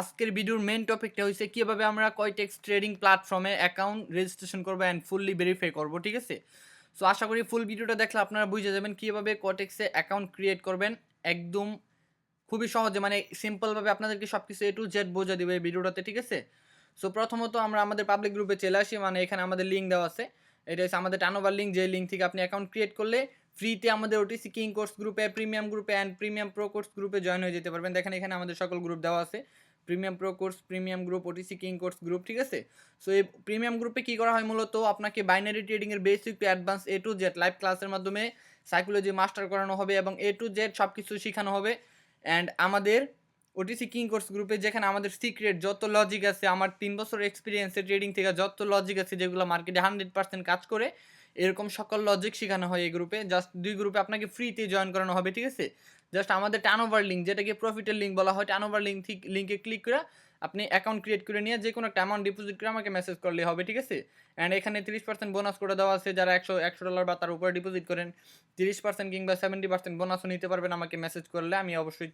আজকের ভিডিওর মেন টপিকটা হচ্ছে কিভাবে আমরা কয়টেক্স ট্রেডিং প্ল্যাটফর্মে অ্যাকাউন্ট রেজিস্ট্রেশন করবো অ্যান্ড ফুললি ভেরিফাই করবো, ঠিক আছে। সো আশা করি ফুল ভিডিওটা দেখলে আপনারা বুঝে যাবেন কীভাবে কয়টেক্সে অ্যাকাউন্ট ক্রিয়েট করবেন একদম খুবই সহজে, মানে সিম্পলভাবে আপনাদেরকে সব কিছু A to Z বোঝা দেবে এই ভিডিওটাতে, ঠিক আছে। সো প্রথমত আমরা আমাদের পাবলিক গ্রুপে চলে আসি, মানে এখানে আমাদের লিঙ্ক দেওয়া আছে, এটা হচ্ছে আমাদের টার্নওভার লিঙ্ক, যে লিঙ্ক থেকে আপনি অ্যাকাউন্ট ক্রিয়েট করলে ফ্রিতে আমাদের ওটিসি কিং কোর্স গ্রুপে, প্রিমিয়াম গ্রুপে অ্যান্ড প্রিমিয়াম প্রো কোর্স গ্রুপে জয়েন হয়ে যেতে পারবেন। দেখেন এখানে আমাদের সকল গ্রুপ দেওয়া আছে, premium pro course, premium group, OTC king course group, ঠিক আছে। সো এই প্রিমিয়াম গ্রুপে কী করা হয়, মূলত আপনাকে বাইনারি ট্রেডিংয়ের basic to advance A to Z live ক্লাসের মাধ্যমে সাইকোলজি মাস্টার করানো হবে এবং A to Z সব কিছু শেখানো হবে। অ্যান্ড আমাদের ওটিসি কিং কোর্স গ্রুপে যেখানে আমাদের সিক্রেট যত লজিক আছে, আমার 3 বছর এক্সপিরিয়েন্সের ট্রেডিং থেকে যত লজিক আছে যেগুলো মার্কেটে 100% কাজ করে, এরকম সকল লজিক শেখানো হয় এই গ্রুপে। জাস্ট 2 গ্রুপে আপনাকে ফ্রিতে জয়েন করানো হবে, ঠিক আছে। জাস্ট আমাদের টার্নওভার লিঙ্ক, যেটাকে প্রফিটের লিঙ্ক বলা হয়, টার্নওভার লিঙ্কে ক্লিক করে আপনি অ্যাকাউন্ট ক্রিয়েট করে নিয়ে যে কোনো একটা অ্যামাউন্ট ডিপোজিট করে আমাকে মেসেজ করলে হবে, ঠিক আছে। অ্যান্ড এখানে 30% বোনাস করে দেওয়া আছে, যারা $100 বা তার উপরে ডিপোজিট করেন 30% কিংবা 70% বোনাসও নিতে পারবেন আমাকে মেসেজ করলে। আমি অবশ্যই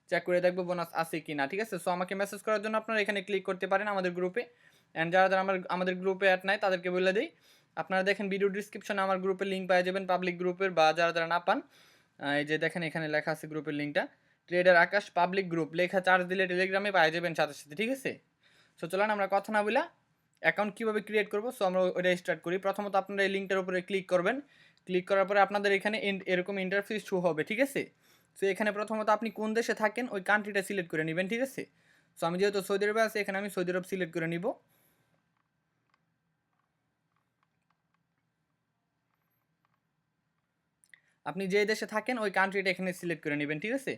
চেক করে দেখবো বোনাস আছে কি না, ঠিক আছে। সো আমাকে মেসেজ করার জন্য আপনারা এখানে ক্লিক করতে পারেন আমাদের গ্রুপে। অ্যান্ড যারা যারা আমাদের গ্রুপে অ্যাড নাই তাদেরকে বলে দিই, আপনারা দেখেন ভিডিও ডিসক্রিপশনে আমার গ্রুপের লিঙ্ক পেয়ে যাবেন পাবলিক গ্রুপের, বা যারা যারা না পান এই যে দেখেন এখানে লেখা আছে গ্রুপের লিঙ্কটা, ট্রেডার আকাশ পাবলিক গ্রুপ লেখা চার্জ দিলে টেলিগ্রামে পেয়ে যাবেন সাথে সাথে, ঠিক আছে। সো চলেন আমরা কথা না বলা অ্যাকাউন্ট কীভাবে ক্রিয়েট করবো, সো আমরা ওইটা স্টার্ট করি। প্রথমত আপনারা এই লিঙ্কটার উপরে ক্লিক করবেন, ক্লিক করার পরে আপনাদের এখানে এরকম ইন্টারফেস শো হবে, ঠিক আছে। সো এখানে প্রথমত আপনি কোন দেশে থাকেন ওই কান্ট্রিটা সিলেক্ট করে নেবেন, ঠিক আছে। সো আমি যেহেতু সৌদি আরবে আছি, এখানে আমি সৌদি আরব সিলেক্ট করে নিব। আপনি যে দেশে থাকেন ওই কান্ট্রিটা এখানে সিলেক্ট করে নেবেন, ঠিক আছে।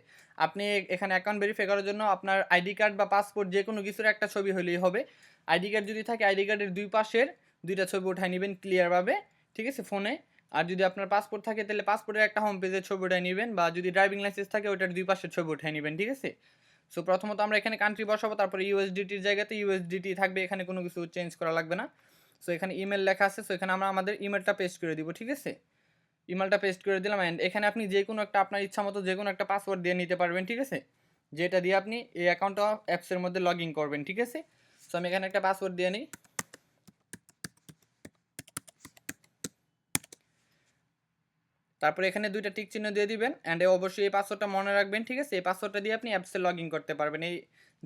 আপনি এখানে অ্যাকাউন্ট ভেরিফাই করার জন্য আপনার আইডি কার্ড বা পাসপোর্ট যে কোনো কিছুর একটা ছবি হলেই হবে। আইডি কার্ড যদি থাকে আইডি কার্ডের দুই পাশের দুইটা ছবি উঠাই নেবেন ক্লিয়ারভাবে, ঠিক আছে, ফোনে। আর যদি আপনার পাসপোর্ট থাকে তাহলে পাসপোর্টের একটা হোম পেজের ছবি উঠাই নেবেন, বা যদি ড্রাইভিং লাইসেন্স থাকে ওইটার দুই পাশের ছবি উঠাই নেবেন, ঠিক আছে। সো প্রথমত আমরা এখানে কান্ট্রি বসাবো, তারপরে ইউএসডিটির জায়গাতে ইউএসডিটি থাকবে, এখানে কোনো কিছু চেঞ্জ করা লাগবে না। সো এখানে ইমেল লেখা আছে, সো এখানে আমরা আমাদের ইমেলটা পেস্ট করে দিব, ঠিক আছে। ইমেলটা পেস্ট করে দিলাম। অ্যান্ড এখানে আপনি যে কোনো একটা আপনার ইচ্ছা মতো যে কোনো একটা পাসওয়ার্ড দিয়ে নিতে পারবেন, ঠিক আছে, যেটা দিয়ে আপনি এই অ্যাকাউন্টটা অ্যাপসের মধ্যে লগ ইন করবেন, ঠিক আছে। সো আমি এখানে একটা পাসওয়ার্ড দিয়ে নিই। তারপরে এখানে দুইটা টিক চিহ্ন দিয়ে দিবেন। অ্যান্ড অবশ্যই এই পাসওয়ার্ডটা মনে রাখবেন, ঠিক আছে। এই পাসওয়ার্ডটা দিয়ে আপনি অ্যাপসে লগ ইন করতে পারবেন, এই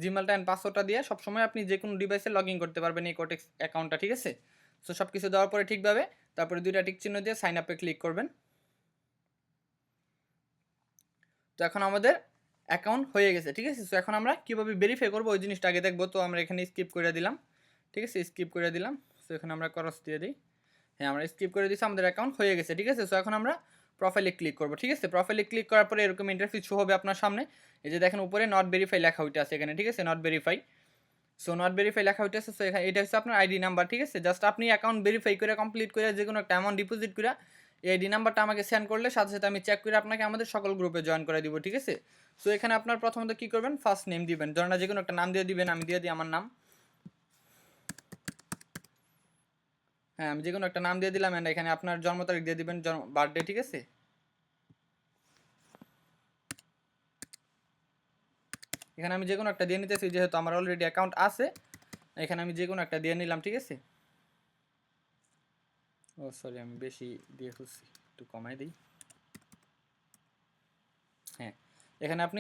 জিমেলটা অ্যান্ড পাসওয়ার্ডটা দিয়ে সবসময় আপনি যে কোনো ডিভাইসে লগ ইন করতে পারবেন এই কোটেক্স অ্যাকাউন্টটা, ঠিক আছে। সো সব কিছু দেওয়ার পরে ঠিকভাবে তারপরে দুইটা টিক চিহ্ন দিয়ে সাইন আপে ক্লিক করবেন। তো এখন আমাদের অ্যাকাউন্ট হয়ে গেছে, ঠিক আছে। সো এখন আমরা কীভাবে ভেরিফাই করবো ওই জিনিসটা আগে দেখবো। তো আমরা এখানে স্কিপ করে দিলাম, ঠিক আছে, স্কিপ করে দিলাম। সো এখানে আমরা ক্রস দিয়ে দিই। হ্যাঁ, আমরা স্কিপ করে দিচ্ছি, আমাদের অ্যাকাউন্ট হয়ে গেছে, ঠিক আছে। সো এখন আমরা প্রোফাইলে ক্লিক করবো, ঠিক আছে। প্রোফাইলে ক্লিক করার পরে এরকম ইন্টারফেস শো হবে আপনার সামনে। এই যে দেখেন উপরে নট ভেরিফাই লেখা হইতে আছে এখানে, ঠিক আছে, not verify. So not verify লেখা হইতে আছে। সো এখানে এটা হচ্ছে আপনার আইডি নাম্বার, ঠিক আছে। জাস্ট আপনি অ্যাকাউন্ট ভেরিফাই করে কমপ্লিট করে যে কোনো একটা অ্যামাউন্ট ডিপোজিট করে এই আইডি নাম্বারটা আমাকে সেন্ড করলে সাথে সাথে আমি চেক করে আপনাকে আমাদের সকল গ্রুপে জয়েন করে দিব, ঠিক আছে। সো এখানে আপনার প্রথমত কী করবেন, ফার্স্ট নেম দিবেন, ধরেন যে কোনো একটা নাম দিয়ে দিবেন। আমি দিয়ে দিই আমার নাম। হ্যাঁ, আমি যে কোনো একটা নাম দিয়ে দিলাম। অ্যান্ড এখানে আপনার জন্ম তারিখ দিয়ে দিবেন, বার্থডে, ঠিক আছে। এখানে আমি যে কোনো একটা দিয়ে নিতেছি, যেহেতু আমার অলরেডি অ্যাকাউন্ট আছে। এখানে আমি যে কোনো একটা দিয়ে নিলাম, ঠিক আছে। ও সরি, আমি বেশি দিয়ে খুঁজছি, একটু কমাই দিই। হ্যাঁ, এখানে আপনি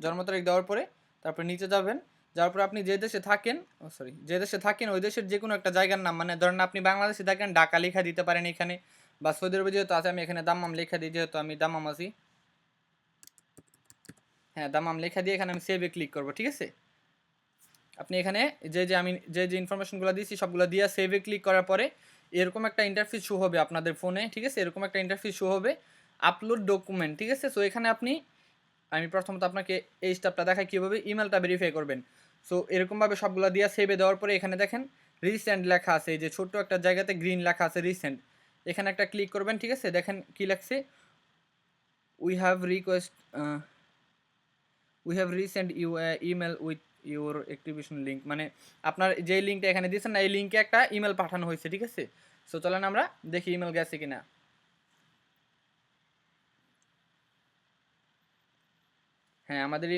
জন্ম তারিখ দেওয়ার পরে তারপরে নিচে যাবেন, যাওয়ার পরে আপনি যে দেশে থাকেন, যে দেশে থাকেন ওই দেশের যে কোনো একটা জায়গার নাম, মানে ধরেন আপনি বাংলাদেশে থাকেন ঢাকা লেখা দিতে পারেন এখানে, বা সৌদি আরবে যেহেতু আছে আমি এখানে দাম্মাম লেখা দিই, যেহেতু আমি দাম্মাম আছি। হ্যাঁ, দাম্মাম লেখা দিয়ে এখানে আমি সেভে ক্লিক করবো, ঠিক আছে। আপনি এখানে আমি যে ইনফরমেশনগুলো দিয়েছি সবগুলো দিয়ে সেভে ক্লিক করার পরে এরকম একটা ইন্টারফেস শো হবে আপনাদের ফোনে, ঠিক আছে। এরকম একটা ইন্টারফেস শো হবে, আপলোড ডকুমেন্ট, ঠিক আছে। সো এখানে আমি প্রথমত আপনাকে এই স্টেপটা দেখাই কীভাবে ইমেলটা ভেরিফাই করবেন। সো এরকমভাবে সবগুলো দিয়ে সেভে দেওয়ার পরে এখানে দেখেন রিসেন্ট লেখা আছে, এই যে ছোট্ট একটা জায়গাতে গ্রিন লেখা আছে রিসেন্ট, এখানে একটা ক্লিক করবেন, ঠিক আছে। দেখেন কী লেখছে, we have resent you email with your activation link, মানে আপনার যে লিঙ্কটা এখানে দিয়েছেন না এই লিঙ্কে একটা ইমেল পাঠানো হয়েছে, ঠিক আছে। সো চলেন আমরা দেখি ইমেল গেছে কিনা। হ্যাঁ, আমাদের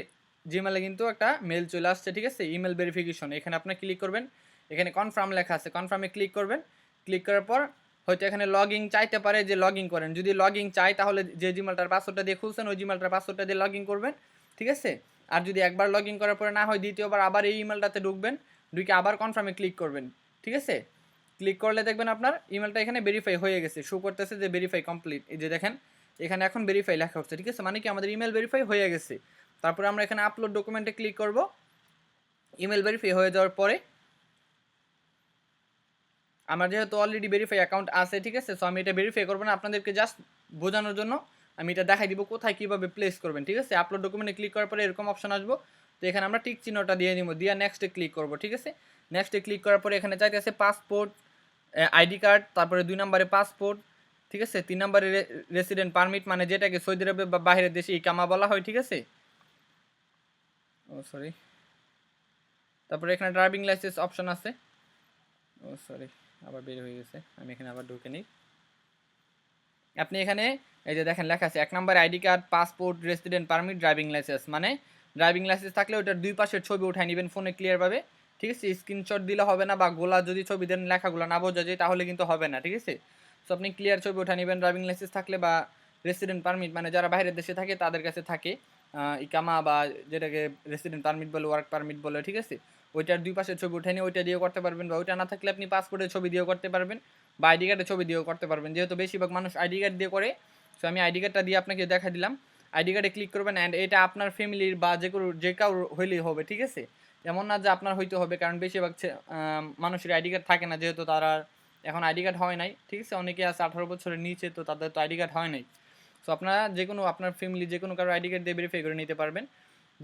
জিমেলে কিন্তু একটা মেল চলে আসছে, ঠিক আছে, ইমেল ভেরিফিকেশন। এখানে আপনি ক্লিক করবেন, এখানে কনফার্ম লেখা আছে, কনফার্মে ক্লিক করবেন। ক্লিক করার পর হয়তো এখানে লগ ইন চাইতে পারে, যে লগ ইন করেন। যদি লগ ইন চাই তাহলে যে জিমেলটার পাসওয়ার্ডটা দিয়ে খুলছেন ওই জিমেলটার পাসওয়ার্ডটা দিয়ে লগ ইন করবেন, ঠিক আছে। আর যদি একবার লগ ইন করার পরে না হয়, দ্বিতীয়বার আবার এই ইমেলটাতে ঢুকবেন, ঢুকে আবার কনফার্মে ক্লিক করবেন, ঠিক আছে। ক্লিক করলে দেখবেন আপনার ইমেলটা এখানে ভেরিফাই হয়ে গেছে, শো করতেছে যে ভেরিফাই কমপ্লিট। এই যে দেখেন এখানে এখন ভেরিফাই লেখা হচ্ছে, ঠিক আছে, মানে কি আমাদের ইমেল ভেরিফাই হয়ে গেছে। তারপরে আমরা এখানে আপলোড ডকুমেন্টে ক্লিক করব। ইমেল ভেরিফাই হয়ে যাওয়ার পরে আমার যেহেতু অলরেডি ভেরিফাই অ্যাকাউন্ট আছে, ঠিক আছে, সো আমি এটা ভেরিফাই করবো না, আপনাদেরকে জাস্ট বোঝানোর জন্য আমি এটা দেখাই দিব কোথায় কীভাবে প্লেস করবেন, ঠিক আছে। আপলোড ডকুমেন্টে ক্লিক করার পরে এরকম অপশন আসবো, তো এখানে আমরা টিক চিহ্নটা দিয়ে নিব, দিয়ে নেক্সটে ক্লিক করব, ঠিক আছে। নেক্সটে ক্লিক করার পরে এখানে চাইতেছে পাসপোর্ট, আইডি কার্ড, তারপরে 2 নম্বরে পাসপোর্ট, ঠিক আছে। 3 নম্বরে রেসিডেন্ট পারমিট, মানে যেটাকে সৌদি আরবে বা বাইরের দেশে ইকামা বলা হয়, ঠিক আছে। ও সরি, তারপরে এখানে ড্রাইভিং লাইসেন্স অপশন আছে। ও সরি, আবার বের হয়ে গেছে, আমি এখানে আবার ঢুকে নিই। আপনি এখানে এই যে দেখেন লেখা আছে 1 নম্বর ID card, passport, resident permit, driving licence, মানে ড্রাইভিং লাইসেন্স থাকলে ওটার দুই পাশের ছবি উঠাই নেবেন ফোনে ক্লিয়ারভাবে, ঠিক আছে। স্ক্রিনশট দিলে হবে না, বা গোলা যদি ছবি দেন লেখাগুলো না বোঝা যায় তাহলে কিন্তু হবে না, ঠিক আছে। সো আপনি ক্লিয়ার ছবি উঠা নেবেন ড্রাইভিং লাইসেন্স থাকলে, বা রেসিডেন্ট পারমিট, মানে যারা বাইরের দেশে থাকে তাদের কাছে থাকে ইকামা, বা যেটাকে রেসিডেন্ট পারমিট বলে, ওয়ার্ক পারমিট বলে, ঠিক আছে। ওইটার দুই পাশের ছবি উঠে নিয়ে ওইটা দিয়েও করতে পারবেন, বা ওইটা না থাকলে আপনি পাসপোর্টের ছবি দিয়েও করতে পারবেন, বা আইডি কার্ডের ছবি দিয়েও করতে পারবেন, যেহেতু বেশিরভাগ মানুষ আইডি কার্ড দিয়ে করে। সো আমি আইডি কার্ডটা দিয়ে আপনাকে দেখা দিলাম। আইডি কার্ডে ক্লিক করবেন, অ্যান্ড এটা আপনার ফ্যামিলির বা যে কাউ হইলেই হবে, ঠিক আছে। এমন না যে আপনার হইতে হবে, কারণ বেশিরভাগ মানুষের আইডি কার্ড থাকে না, যেহেতু তারা এখন আইডি কার্ড হয় নাই, ঠিক আছে। অনেকে আছে 18 বছরের নিচে, তো তাদের তো আইডি কার্ড হয় নাই। সো আপনারা যে কোনো আপনার ফ্যামিলি যে কোনো কারো আইডি কার্ড দিয়ে ভেরিফাই করে নিতে পারবেন,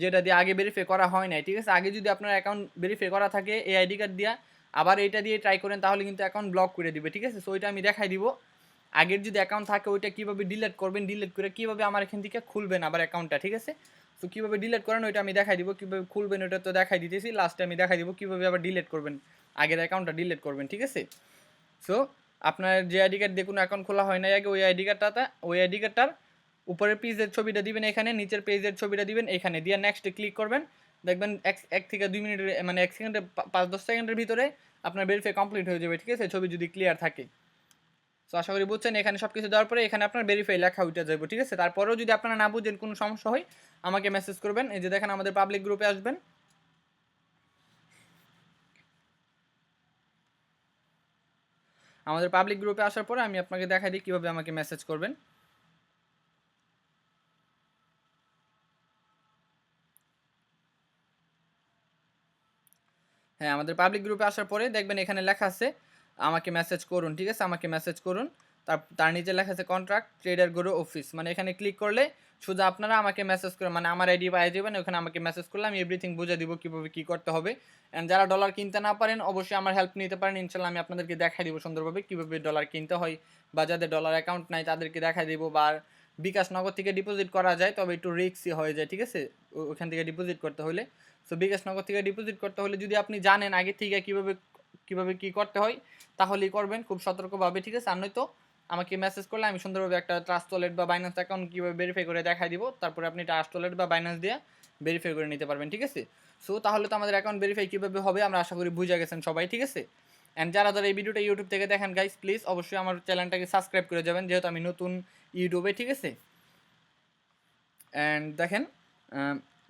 যেটা দিয়ে আগে ভেরিফাই করা হয় নাই, ঠিক আছে। আগে যদি আপনার অ্যাকাউন্ট ভেরিফাই করা থাকে এই আইডি কার্ড দিয়ে, আবার এইটা দিয়ে ট্রাই করেন, তাহলে কিন্তু অ্যাকাউন্ট ব্লক করে দিবে, ঠিক আছে। সো ওইটা আমি দেখাই দিব। আগের যদি অ্যাকাউন্ট থাকে ওইটা কীভাবে ডিলিট করবেন, ডিলিট করে কীভাবে আমার এখান থেকে খুলবেন আবার অ্যাকাউন্টটা, ঠিক আছে। সো কীভাবে ডিলিট করেন ওইটা আমি দেখাই দিব, কীভাবে খুলবেন ওইটা তো দেখাই দিতেছি, লাস্টে আমি দেখাই দিব কীভাবে আবার ডিলিট করবেন, আগের অ্যাকাউন্টটা ডিলিট করবেন, ঠিক আছে। সো আপনার যে আইডি কার্ড দিয়ে কোনো অ্যাকাউন্ট খোলা হয় না আগে, ওই আইডি কার্ডটার উপরের পেজের ছবিটা দিবেন এখানে, নিচের পেজের ছবিটা দিবেন এখানে, দিয়ে নেক্সটে ক্লিক করবেন। দেখবেন 1 থেকে 2 মিনিটের, মানে 1 সেকেন্ডে 5-10 সেকেন্ডের ভিতরে আপনার ভেরিফাই কমপ্লিট হয়ে যাবে, ঠিক আছে, ছবি যদি ক্লিয়ার থাকে। সো আশা করি বুঝছেন। এখানে সব কিছু দেওয়ার পরে এখানে আপনার ভেরিফাই লেখা উঠে যাবে, ঠিক আছে। তারপরেও যদি আপনারা না বুঝেন, কোনো সমস্যা হয়, আমাকে মেসেজ করবেন। এই যে দেখেন আমাদের পাবলিক গ্রুপে আসবেন। আমাদের পাবলিক গ্রুপে আসার পরে আমি আপনাকে দেখাই দিই কীভাবে আমাকে মেসেজ করবেন। হ্যাঁ, আমাদের পাবলিক গ্রুপে আসার পরে দেখবেন এখানে লেখা আছে আমাকে মেসেজ করুন, ঠিক আছে, আমাকে মেসেজ করুন। তার নিচে লেখা আছে কন্ট্রাক্ট ট্রেডার গ্রো অফিস, মানে এখানে ক্লিক করলে শুধু আপনারা আমাকে মেসেজ করে, মানে আমার আইডি পাই যাবেন, ওখানে আমাকে মেসেজ করলে আমি এভরিথিং বুঝে দিব কীভাবে কী করতে হবে। অ্যান্ড যারা ডলার কিনতে না পারেন অবশ্যই আমার হেল্প নিতে পারেন, ইনশাল্লাহ আমি আপনাদেরকে দেখাই দিব সুন্দরভাবে কীভাবে ডলার কিনতে হয়, বা যাদের ডলার অ্যাকাউন্ট নাই তাদেরকে দেখাই দিব। বা বিকাশ নগদ থেকে ডিপোজিট করা যায়, তবে একটু রিস্কই হয়ে যায়, ঠিক আছে, ওখান থেকে ডিপোজিট করতে হলে। সো বিকাশ নগদ থেকে ডিপোজিট করতে হলে যদি আপনি জানেন আগে থেকে কীভাবে কী করতে হয়, তাহলেই করবেন খুব সতর্কভাবে, ঠিক আছে। আর নয়তো আমাকে মেসেজ করলে আমি সুন্দরভাবে একটা ট্রাস্ট ওয়ালেট বা বাইন্যান্স অ্যাকাউন্ট কীভাবে ভেরিফাই করে দেখাই দিব, তারপরে আপনি ট্রাস্ট ওয়ালেট বা বাইন্যান্স দিয়ে ভেরিফাই করে নিতে পারবেন, ঠিক আছে। সো তাহলে তো আমাদের অ্যাকাউন্ট ভেরিফাই কীভাবে হবে আমরা আশা করি বুঝে গেছেন সবাই, ঠিক আছে। অ্যান্ড যারা এই ভিডিওটা ইউটিউব থেকে দেখেন গাইস, প্লিজ অবশ্যই আমার চ্যানেলটাকে সাবস্ক্রাইব করে যাবেন, যেহেতু আমি নতুন ইউটিউবে, ঠিক আছে। অ্যান্ড দেখেন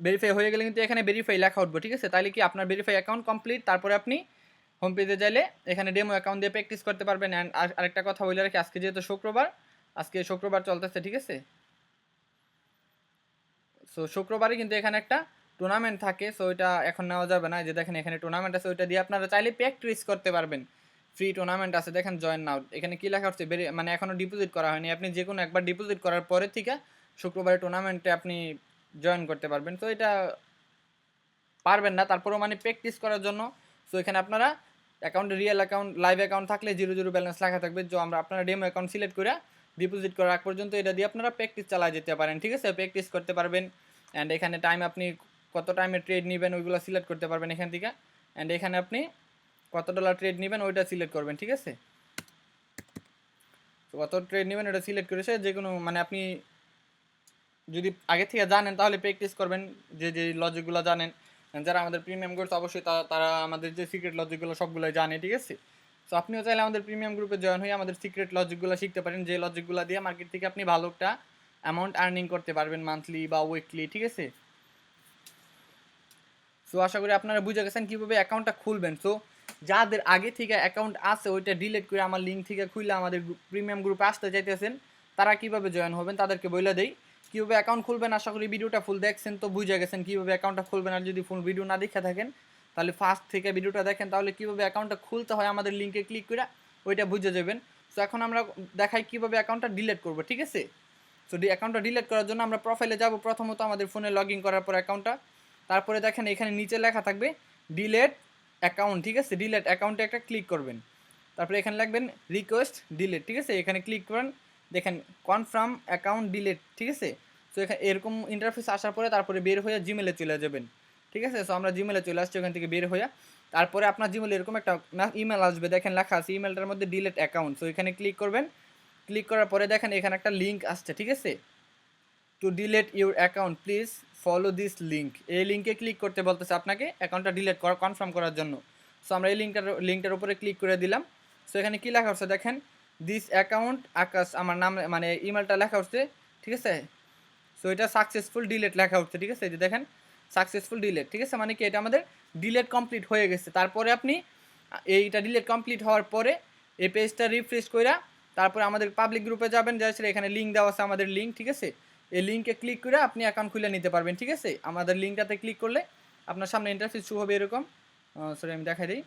ভেরিফাই হয়ে গেলে কিন্তু এখানে ভেরিফাই লেখা উঠবে, ঠিক আছে। তাহলে কি আপনার ভেরিফাই অ্যাকাউন্ট কমপ্লিট। তারপরে আপনি হোম পেজে চাইলে এখানে ডেমো অ্যাকাউন্ট দিয়ে প্র্যাকটিস করতে পারবেন। অ্যান্ড আরেকটা কথা বলে রাখি, আজকে যেহেতু শুক্রবার চলতেছে, ঠিক আছে। সো শুক্রবারে কিন্তু এখানে একটা টুর্নামেন্ট থাকে, সো ওইটা এখন নেওয়া যাবে না। যে দেখেন এখানে টুর্নামেন্ট আছে, ওইটা দিয়ে আপনারা চাইলে প্র্যাকটিস করতে পারবেন। ফ্রি টুর্নামেন্ট আছে, দেখেন জয়েন নাও। এখানে কী লেখা হচ্ছে, মানে এখনও ডিপোজিট করা হয়নি, আপনি যে কোনো একবার ডিপোজিট করার পরে থেকে শুক্রবারে টুর্নামেন্টে আপনি জয়েন করতে পারবেন। তো এটা পারবেন না, তারপরেও মানে প্র্যাকটিস করার জন্য। সো এখানে আপনারা অ্যাকাউন্টে রিয়েল অ্যাকাউন্ট, লাইভ অ্যাকাউন্ট থাকলে 0 ব্যালেন্স লেখা থাকবে, যে আপনারা ডেমো অ্যাকাউন্ট সিলেক্ট করে ডিপোজিট করার আগ পর্যন্ত এটা দিয়ে আপনারা প্র্যাকটিস চালিয়ে যেতে পারেন, ঠিক আছে, প্র্যাকটিস করতে পারবেন। অ্যান্ড এখানে টাইম আপনি কত টাইমে ট্রেড নেবেন ওইগুলো সিলেক্ট করতে পারবেন এখান থেকে। অ্যান্ড এখানে আপনি কত ডলার ট্রেড নেবেন ওইটা সিলেক্ট করবেন, ঠিক আছে। তো কত ট্রেড নেবেন ওটা সিলেক্ট করেছে যে কোনো, মানে আপনি যদি আগে থেকে জানেন তাহলে প্র্যাকটিস করবেন, যে লজিকগুলো জানেন। যারা আমাদের প্রিমিয়াম কোর্স অবশ্যই তারা আমাদের যে সিক্রেট লজিকগুলো সবগুলোই জানে, ঠিক আছে? সো আপনিও চাইলে আমাদের প্রিমিয়াম গ্রুপে জয়েন হয়ে আমাদের সিক্রেট লজিকগুলো শিখতে পারেন, যে লজিকগুলো দিয়ে মার্কেট থেকে আপনি ভালো একটা অ্যামাউন্ট আর্নিং করতে পারবেন মান্থলি বা উইকলি, ঠিক আছে? সো আশা করি আপনারা বুঝে গেছেন কীভাবে অ্যাকাউন্টটা খুলবেন। সো যাদের আগে থেকে অ্যাকাউন্ট আছে ওইটা ডিলিট করে আমার লিঙ্ক থেকে খুলে আমাদের প্রিমিয়াম গ্রুপে আসতে চাইতেছেন, তারা কীভাবে জয়েন হবেন তাদেরকে বলে দেই কীভাবে অ্যাকাউন্ট খুলবেন। আশা করি ভিডিওটা ফুল দেখছেন, তো বুঝে গেছেন কীভাবে অ্যাকাউন্টটা খুলবেন। আর যদি ফুল ভিডিও না দেখে থাকেন তাহলে ফার্স্ট থেকে ভিডিওটা দেখেন, তাহলে কীভাবে অ্যাকাউন্টটা খুলতে হয় আমাদের লিঙ্কে ক্লিক করে ওইটা বুঝে যাবেন। সো এখন আমরা দেখাই কীভাবে অ্যাকাউন্টটা ডিলিট করবো, ঠিক আছে? সো অ্যাকাউন্টটা ডিলিট করার জন্য আমরা প্রোফাইলে যাব, প্রথমত আমাদের ফোনে লগ ইন করার পর অ্যাকাউন্টটা, তারপরে দেখেন এখানে নিচে লেখা থাকবে ডিলেট অ্যাকাউন্ট, ঠিক আছে? ডিলেট অ্যাকাউন্টে একটা ক্লিক করবেন, তারপরে এখানে লিখবেন রিকোয়েস্ট ডিলেট, ঠিক আছে? এখানে ক্লিক করেন, দেখেন কনফার্ম অ্যাকাউন্ট ডিলেট, ঠিক আছে? সো এখানে এরকম ইন্টারফেস আসার পরে তারপরে বের হয়ে জিমেলে চলে যাবেন, ঠিক আছে? সো আমরা জিমেলে চলে আসছি, ওখান থেকে বের হয়ে তারপরে আপনার জিমেলে এরকম একটা ইমেল আসবে, দেখেন লেখা আছে ইমেলটার মধ্যে ডিলেট অ্যাকাউন্ট। সো এখানে ক্লিক করবেন, ক্লিক করার পরে দেখেন এখানে একটা লিঙ্ক আসছে, ঠিক আছে? To delete your account please follow this link, এই লিঙ্কে ক্লিক করতে বলতেছে আপনাকে অ্যাকাউন্টটা ডিলিট করা কনফার্ম করার জন্য। সো আমরা এই লিঙ্কটার উপরে ক্লিক করে দিলাম। সো এখানে কী লেখা হচ্ছে দেখেন, দিস অ্যাকাউন্ট আকাশ, আমার নাম মানে ইমেলটা লেখা হচ্ছে, ঠিক আছে? সো এটা সাকসেসফুল ডিলেট লেখা হচ্ছে, ঠিক আছে? এই যে দেখেন সাকসেসফুল ডিলেট, ঠিক আছে? মানে কি এটা আমাদের ডিলেট কমপ্লিট হয়ে গেছে। তারপরে আপনি এইটা ডিলেট কমপ্লিট হওয়ার পরে এই পেজটা রিফ্রেশ কইরা তারপরে আমাদের পাবলিক গ্রুপে যাবেন, যাই এখানে লিঙ্ক দেওয়া আছে আমাদের লিঙ্ক, ঠিক আছে? এই লিঙ্কে ক্লিক করে আপনি অ্যাকাউন্ট খুলে নিতে পারবেন, ঠিক আছে? আমাদের লিঙ্কটাতে ক্লিক করলে আপনার সামনে ইন্টারফেস শো হবে এরকম। সরি আমি দেখাই দিই।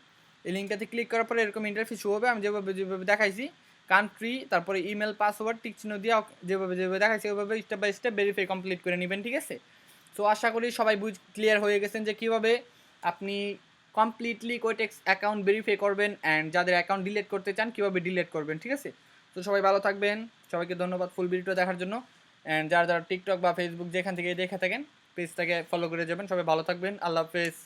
এই লিঙ্কটাতে ক্লিক করার পরে এরকম ইন্টারফেস শো হবে, আমি যেভাবে দেখাইছি কান্ট্রি তারপরে ইমেল পাসওয়ার্ড টিক চিহ্ন দিয়ে যেভাবে দেখাইছি ওইভাবে step by step verify complete করে নেবেন, ঠিক আছে? সো আশা করি সবাই ক্লিয়ার হয়ে গেছেন যে কীভাবে আপনি কমপ্লিটলি কোটেক্স অ্যাকাউন্ট ভেরিফাই করবেন অ্যান্ড যাদের অ্যাকাউন্ট ডিলিট করতে চান কীভাবে ডিলিট করবেন, ঠিক আছে? তো সবাই ভালো থাকবেন, সবাইকে ধন্যবাদ ফুল ভিডিওটা দেখার জন্য। অ্যান্ড যারা টিকটক বা ফেসবুক যেখান থেকে দেখে থাকেন পেজটাকে ফলো করে যাবেন। সবাই ভালো থাকবেন, আল্লাহ হাফেজ।